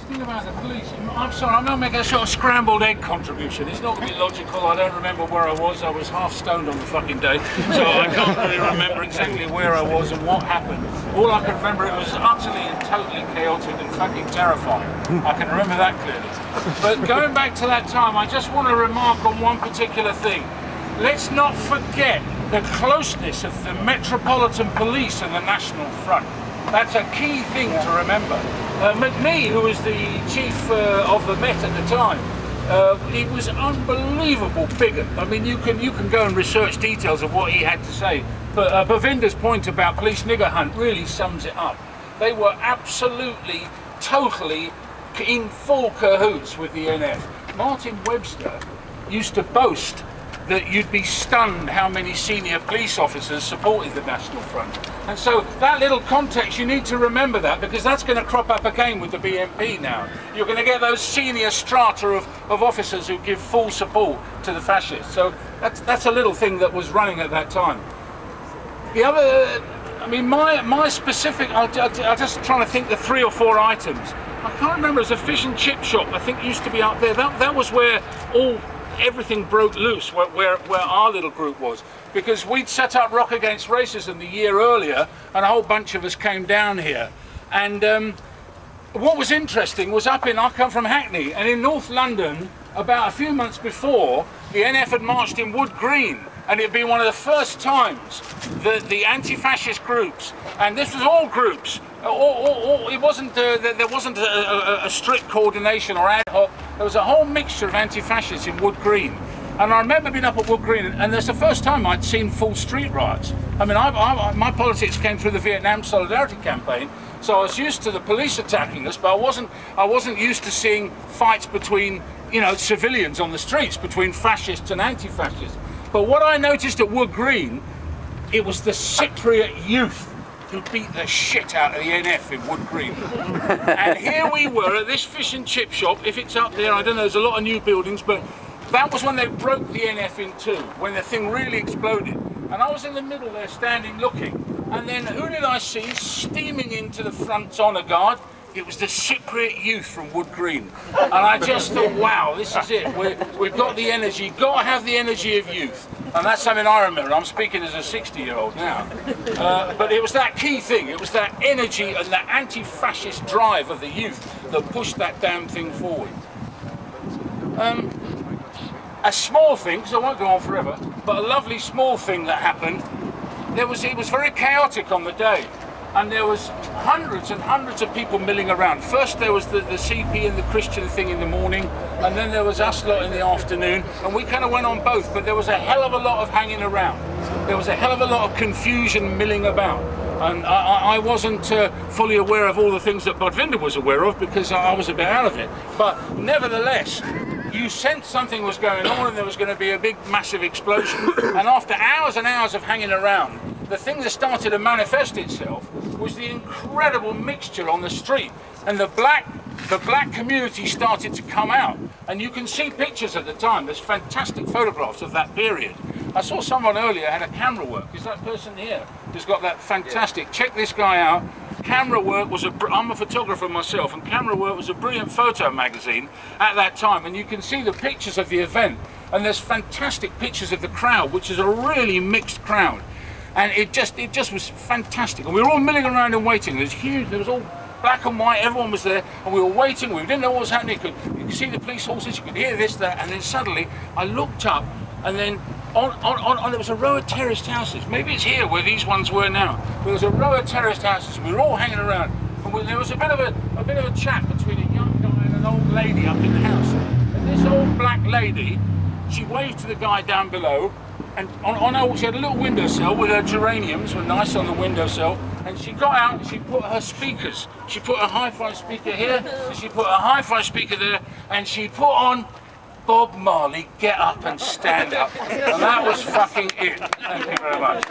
thing about the police, I'm sorry, I'm going to make a sort of scrambled egg contribution. It's not going to be logical. I don't remember where I was. I was half stoned on the fucking day, so I can't really remember exactly where I was and what happened. All I can remember, it was utterly and totally chaotic and fucking terrifying. I can remember that clearly. But going back to that time, I just want to remark on one particular thing. Let's not forget the closeness of the Metropolitan Police and the National Front. That's a key thing to remember. McNee, who was the chief of the Met at the time, he was unbelievable bigot. I mean, you can go and research details of what he had to say. But Bhavinder's point about police nigger hunt really sums it up. They were absolutely, totally in full cahoots with the NF. Martin Webster used to boast that you'd be stunned how many senior police officers supported the National Front. And so that little context, you need to remember that, because that's going to crop up again with the BNP now. You're going to get those senior strata of officers who give full support to the fascists. So that's a little thing that was running at that time. The other, I mean, my specific, I'm just trying to think the 3 or 4 items. I can't remember, it was a fish and chip shop, I think used to be up there. That was where everything broke loose, where our little group was, because we'd set up Rock Against Racism the year earlier, and a whole bunch of us came down here. And what was interesting was I come from Hackney, and in North London, about a few months before, the NF had marched in Wood Green, and it'd been one of the first times that the anti-fascist groups, and this was all groups, it wasn't there wasn't a strict coordination or ad hoc. There was a whole mixture of anti-fascists in Wood Green. And I remember being up at Wood Green, and that's the first time I'd seen full street riots. I mean, my politics came through the Vietnam Solidarity Campaign, so I was used to the police attacking us, but I wasn't used to seeing fights between, you know, civilians on the streets, between fascists and anti-fascists. But what I noticed at Wood Green, it was the Cypriot youth who beat the shit out of the NF in Wood Green. And here we were at this fish and chip shop. If it's up there, I don't know, there's a lot of new buildings, but that was when they broke the NF in two, when the thing really exploded. And I was in the middle there standing looking, and then who did I see steaming into the front honour guard? It was the Cypriot youth from Wood Green. And I just thought, wow, this is it. We've got the energy, got to have the energy of youth. And that's something I remember. I'm speaking as a 60-year-old now. But it was that key thing. It was that energy and that anti-fascist drive of the youth that pushed that damn thing forward. A small thing, because I won't go on forever, but a lovely small thing that happened, it was very chaotic on the day. And there was hundreds and hundreds of people milling around. First there was the CP and the Christian thing in the morning, and then there was us lot in the afternoon, and we kind of went on both, but there was a hell of a lot of hanging around. There was a hell of a lot of confusion milling about. And I wasn't fully aware of all the things that Bhavinder was aware of, because I was a bit out of it. But nevertheless, you sensed something was going on and there was going to be a big, massive explosion. And after hours and hours of hanging around, the thing that started to manifest itself was the incredible mixture on the street. And the black community started to come out. And you can see pictures at the time. There's fantastic photographs of that period. I saw someone earlier had a camera work. Is that person here who's got that fantastic? Check this guy out. Camera Work was I'm a photographer myself, and Camera Work was a brilliant photo magazine at that time. And you can see the pictures of the event. And there's fantastic pictures of the crowd, which is a really mixed crowd. And it just was fantastic. And we were all milling around and waiting. There was huge. There was all black and white. Everyone was there, and we were waiting. We didn't know what was happening. You could see the police horses. You could hear this, that, and then suddenly I looked up, and then there was a row of terraced houses. Maybe it's here where these ones were now. There was a row of terraced houses. We were all hanging around, and there was a bit of a chat between a young guy and an old lady up in the house. And this old black lady, she waved to the guy down below. And she had a little windowsill with her geraniums, were nice on the windowsill, and she got out and she put her speakers. She put a hi-fi speaker here, and she put a hi-fi speaker there, and she put on Bob Marley, Get Up and Stand Up. And that was fucking it. Thank you very much.